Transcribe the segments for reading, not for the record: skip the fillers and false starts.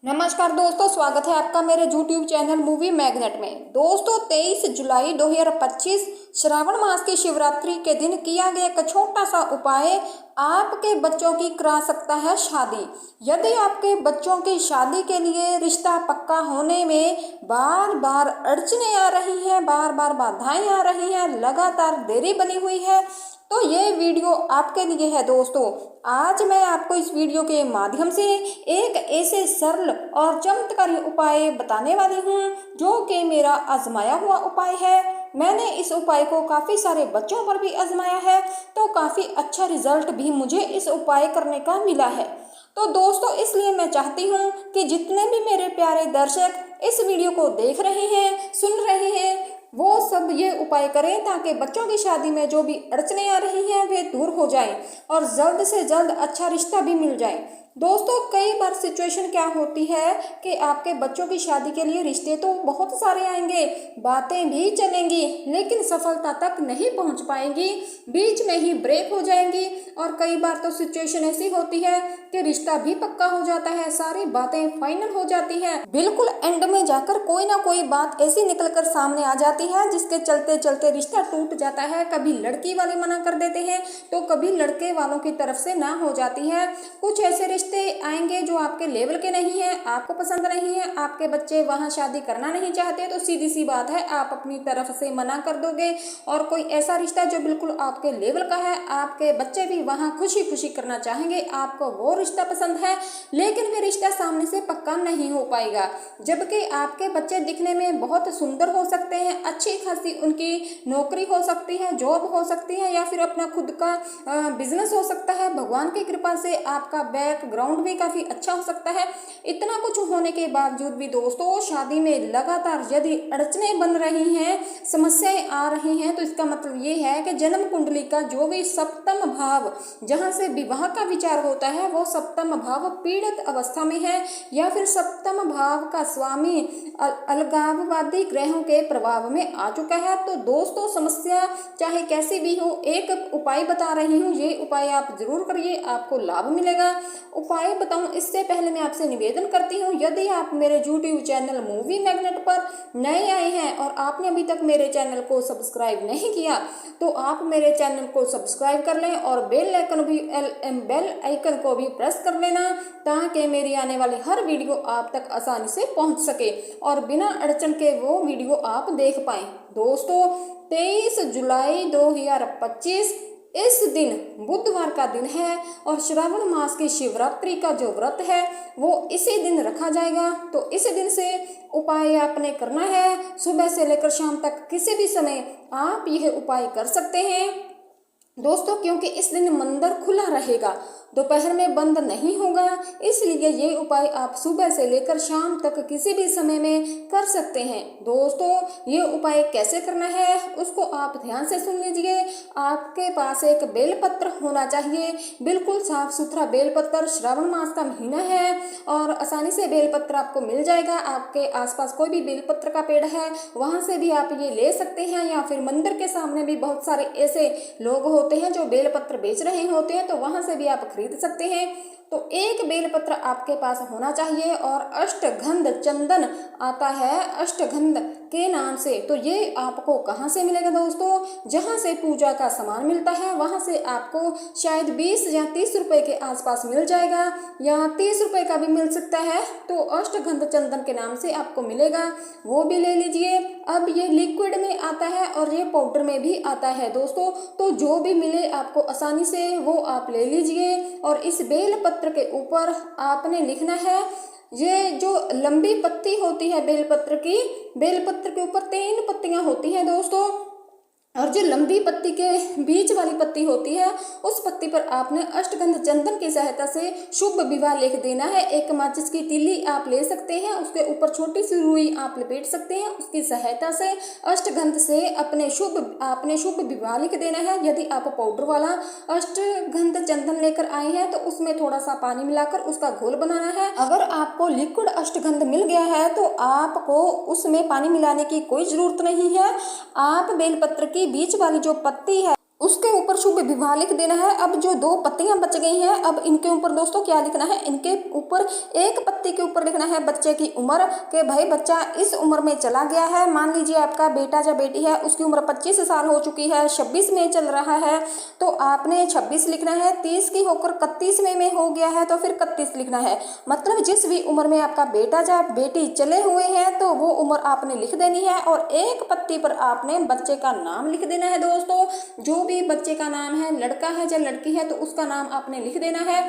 नमस्कार दोस्तों, स्वागत है आपका मेरे YouTube चैनल मूवी मैग्नेट में। दोस्तों 23 जुलाई 2025 श्रावण मास की शिवरात्रि के दिन किया गया एक छोटा सा उपाय आपके बच्चों की करा सकता है शादी। यदि आपके बच्चों की शादी के लिए रिश्ता पक्का होने में बार बार अड़चने आ रही हैं, बार बार बाधाएं आ रही हैं, लगातार देरी बनी हुई है, तो ये वीडियो आपके लिए है दोस्तों। आज मैं आपको इस वीडियो के माध्यम से एक ऐसे सरल और चमत्कारी उपाय बताने वाली हूँ जो कि मेरा आजमाया हुआ उपाय है। मैंने इस उपाय को काफ़ी सारे बच्चों पर भी आजमाया है, तो काफ़ी अच्छा रिजल्ट भी मुझे इस उपाय करने का मिला है। तो दोस्तों इसलिए मैं चाहती हूँ कि जितने भी मेरे प्यारे दर्शक इस वीडियो को देख रहे हैं, सुन रहे हैं, वो सब ये उपाय करें ताकि बच्चों की शादी में जो भी अड़चने आ रही हैं वे दूर हो जाएं और जल्द से जल्द अच्छा रिश्ता भी मिल जाए। दोस्तों कई बार सिचुएशन क्या होती है कि आपके बच्चों की शादी के लिए रिश्ते तो बहुत सारे आएंगे, बातें भी चलेंगी, लेकिन सफलता तक नहीं पहुंच पाएंगी, बीच में ही ब्रेक हो जाएंगी। और कई बार तो सिचुएशन ऐसी होती है कि रिश्ता भी पक्का हो जाता है, सारी बातें फाइनल हो जाती है, बिल्कुल एंड में जाकर कोई ना कोई बात ऐसी निकलकर सामने आ जाती है जिसके चलते चलते रिश्ता टूट जाता है। कभी लड़की वाले मना कर देते हैं तो कभी लड़के वालों की तरफ से ना हो जाती है। कुछ ऐसे रिश्ते आएंगे जो आपके लेवल के नहीं है, आपको पसंद नहीं है, आपके बच्चे वहां शादी करना नहीं चाहते, तो सीधी सी बात है आप अपनी तरफ से मना कर दोगे। और कोई ऐसा रिश्ता जो बिल्कुल आपके लेवल का है, आपके बच्चे भी वहां खुशी खुशी करना चाहेंगे, आपको वो रिश्ता पसंद है, लेकिन वे रिश्ता सामने से पक्का नहीं हो पाएगा। जबकि आपके बच्चे दिखने में बहुत सुंदर हो सकते हैं, अच्छी खासी उनकी नौकरी हो सकती है, जॉब हो सकती है, या फिर अपना खुद का बिजनेस हो सकता है। भगवान की कृपा से आपका बैकग्राउंड भी काफी अच्छा हो सकता है। इतना कुछ होने के बावजूद भी दोस्तों शादी में लगातार यदि अड़चने बन रही हैं, समस्याएं आ रही हैं, तो इसका मतलब ये है कि जन्म कुंडली का जो भी सप्तम भाव जहां से विवाह का विचार होता है वो सप्तम भाव पीड़ित अवस्था में है, या फिर सप्तम भाव का स्वामी अलगाववादी ग्रहों के प्रभाव में आ चुका है। तो दोस्तों समस्या चाहे कैसी भी हो, एक उपाय बता रही हूँ, ये उपाय आप जरूर करिए, आपको लाभ मिलेगा। उपाय बताऊं इससे पहले मैं आपसे निवेदन करती हूँ, यदि आप मेरे YouTube चैनल मूवी मैग्नेट पर नए आए हैं और आपने अभी तक मेरे चैनल को सब्सक्राइब नहीं किया, तो आप मेरे चैनल को सब्सक्राइब कर लें और बेल आइकन को भी प्रेस कर लेना, ताकि मेरी आने वाली हर वीडियो आप तक आसानी से पहुंच सके और बिना अड़चन के वो वीडियो आप देख पाएं। दोस्तों 23 जुलाई 2025 इस दिन बुधवार का दिन है और श्रावण मास की शिवरात्रि का जो व्रत है वो इसी दिन रखा जाएगा। तो इस दिन से उपाय आपने करना है, सुबह से लेकर शाम तक किसी भी समय आप यह उपाय कर सकते हैं दोस्तों, क्योंकि इस दिन मंदिर खुला रहेगा, दोपहर में बंद नहीं होगा, इसलिए ये उपाय आप सुबह से लेकर शाम तक किसी भी समय में कर सकते हैं। दोस्तों ये उपाय कैसे करना है उसको आप ध्यान से सुन लीजिए। आपके पास एक बेलपत्र होना चाहिए, बिल्कुल साफ सुथरा बेलपत्र। श्रावण मास का महीना है और आसानी से बेलपत्र आपको मिल जाएगा। आपके आसपास कोई भी बेलपत्र का पेड़ है वहां से भी आप ये ले सकते हैं, या फिर मंदिर के सामने भी बहुत सारे ऐसे लोग होते हैं जो बेलपत्र बेच रहे होते हैं, तो वहां से भी आप खरीद सकते हैं। तो एक बेलपत्र आपके पास होना चाहिए और अष्टगंध चंदन आता है अष्टगंध के नाम से। तो ये आपको कहाँ से मिलेगा दोस्तों? जहाँ से पूजा का सामान मिलता है वहाँ से आपको शायद 20 या 30 रुपए के आसपास मिल जाएगा, या 30 रुपए का भी मिल सकता है। तो अष्टगंध चंदन के नाम से आपको मिलेगा, वो भी ले लीजिए। अब ये लिक्विड में आता है और ये पाउडर में भी आता है दोस्तों, तो जो भी मिले आपको आसानी से वो आप ले लीजिए। और इस बेलपत्र के ऊपर आपने लिखना है, ये जो लंबी पत्ती होती है बेलपत्र की, बेलपत्र के ऊपर 3 पत्तियां होती हैं दोस्तों, और जो लंबी पत्ती के बीच वाली पत्ती होती है उस पत्ती पर आपने अष्टगंध चंदन की सहायता से शुभ विवाह लिख देना है। एक माचिस की तीली आप ले सकते हैं, उसके ऊपर छोटी सी रुई आप लपेट सकते हैं, उसकी सहायता से अष्टगंध से आपने शुभ विवाह लिख देना है। यदि आप पाउडर वाला अष्टगंध चंदन लेकर आए हैं तो उसमें थोड़ा सा पानी मिलाकर उसका घोल बनाना है। अगर आपको लिक्विड अष्टगंध मिल गया है तो आपको उसमें पानी मिलाने की कोई जरूरत नहीं है। आप बेलपत्र की बीच वाली जो पत्ती है उसके ऊपर शुभ विवाह लिख देना है। अब जो 2 पत्तियां बच गई हैं, अब इनके ऊपर दोस्तों क्या लिखना है, इनके ऊपर एक पत्ती के ऊपर लिखना है बच्चे की उम्र, कि भाई बच्चा इस उम्र में चला गया है। मान लीजिए आपका बेटा या बेटी है, उसकी उम्र 25 साल हो चुकी है, 26 में चल रहा है, तो आपने 26 लिखना है। 30 की होकर 31वें में हो गया है तो फिर 31 लिखना है। मतलब जिस भी उम्र में आपका बेटा या बेटी चले हुए हैं तो वो उम्र आपने लिख देनी है, और एक पत्ती पर आपने बच्चे का नाम लिख देना है दोस्तों। जो भी बच्चे का नाम है, लड़का है या लड़की है, तो उसका नाम आपने लिख देना है।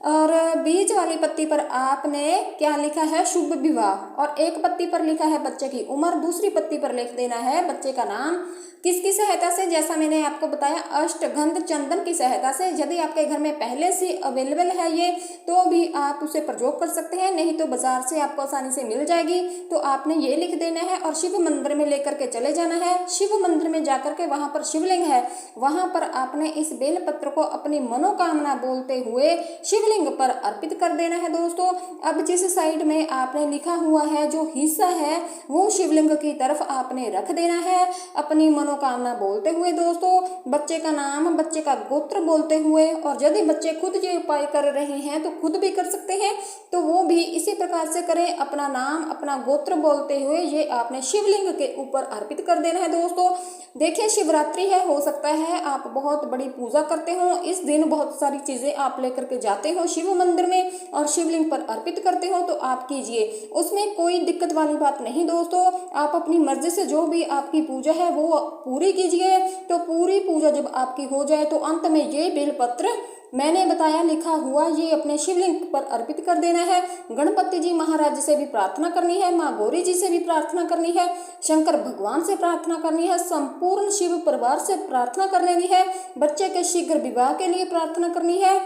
और बीच वाली पत्ती पर आपने क्या लिखा है, शुभ विवाह, और एक पत्ती पर लिखा है बच्चे की उम्र, दूसरी पत्ती पर लिख देना है बच्चे का नाम। किसकी सहायता से, जैसा मैंने आपको बताया अष्टगंध चंदन की सहायता से। यदि आपके घर में पहले से अवेलेबल है ये, तो भी आप उसे प्रयोग कर सकते हैं, नहीं तो बाजार से आपको आसानी से मिल जाएगी। तो आपने ये लिख देना है और शिव मंदिर में लेकर के चले जाना है। शिव मंदिर में जाकर के वहां पर शिवलिंग है, वहां पर आपने इस बेलपत्र को अपनी मनोकामना बोलते हुए शिवलिंग पर अर्पित कर देना है दोस्तों। अब जिस साइड में आपने लिखा हुआ है जो हिस्सा है, वो शिवलिंग की तरफ आपने रख देना है, अपनी मनोकामना बोलते हुए दोस्तों, बच्चे का नाम, बच्चे का गोत्र बोलते हुए। और यदि बच्चे खुद ये उपाय कर रहे हैं तो खुद भी कर सकते हैं, तो वो भी इसी प्रकार से करें, अपना नाम, अपना गोत्र बोलते हुए ये आपने शिवलिंग के ऊपर अर्पित कर देना है दोस्तों। देखिए शिवरात्रि है, हो सकता है आप बहुत बड़ी पूजा करते हो, इस दिन बहुत सारी चीजें आप लेकर के जाते हो शिव मंदिर में और शिवलिंग पर अर्पित करते हो, तो आप कीजिए, उसमें कोई दिक्कत वाली बात नहीं दोस्तों। आप अपनी मर्जी से जो भी आपकी पूजा है वो पूरी कीजिए। तो पूरी पूजा जब आपकी हो जाए तो अंत में ये बेलपत्र मैंने बताया लिखा हुआ ये अपने शिवलिंग पर अर्पित कर देना है। गणपति जी महाराज से भी प्रार्थना करनी है, माँ गौरी जी से भी प्रार्थना करनी है, शंकर भगवान से प्रार्थना करनी है, संपूर्ण शिव परिवार से प्रार्थना कर लेनी है, बच्चे के शीघ्र विवाह के लिए प्रार्थना करनी है।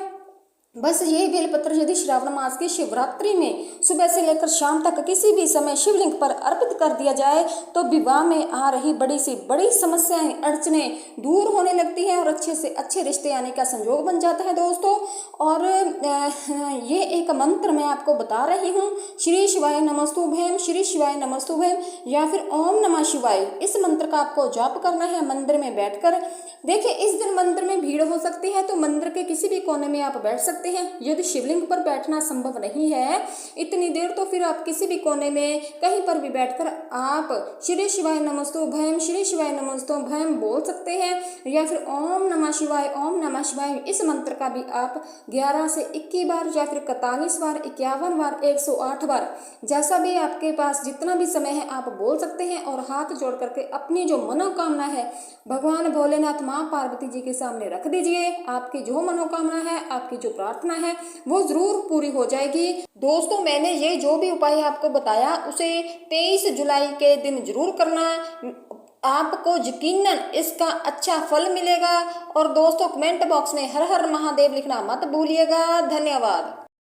बस यही बेलपत्र यदि श्रावण मास की शिवरात्रि में सुबह से लेकर शाम तक किसी भी समय शिवलिंग पर अर्पित कर दिया जाए तो विवाह में आ रही बड़ी सी बड़ी समस्याएं, अड़चने दूर होने लगती हैं और अच्छे से अच्छे रिश्ते आने का संयोग बन जाता है दोस्तों। और ये एक मंत्र मैं आपको बता रही हूँ, श्री शिवाय नमस्तुभ्यम, श्री शिवाय नमस्तुभ्यम, या फिर ओम नमः शिवाय। इस मंत्र का आपको जाप करना है मंदिर में बैठकर। देखिए इस दिन मंदिर में भीड़ हो सकती है, तो मंदिर के किसी भी कोने में आप बैठ सकते हैं। यदि शिवलिंग पर बैठना संभव नहीं है इतनी देर, तो फिर आप किसी भी कोने में कहीं पर भी बैठकर आप श्री शिवाय नमस्तुभ्यम, श्री शिवाय नमस्तुभ्यम बोल सकते हैं, या फिर ओम नमः शिवाय, ओम नमः शिवाय। इस मंत्र का भी आप 11 से 21 बार या फिर 41 बार, 51 बार, 108 बार, जैसा भी आपके पास जितना भी समय है आप बोल सकते हैं। और हाथ जोड़ करके अपनी जो मनोकामना है भगवान भोलेनाथ माँ पार्वती जी के सामने रख दीजिए। आपकी जो मनोकामना है, आपकी जो प्रार्थना है वो जरूर पूरी हो जाएगी। दोस्तों मैंने ये जो भी उपाय आपको बताया उसे 23 जुलाई के दिन जरूर करना, आपको यकीनन इसका अच्छा फल मिलेगा। और दोस्तों कमेंट बॉक्स में हर हर महादेव लिखना मत भूलिएगा। धन्यवाद।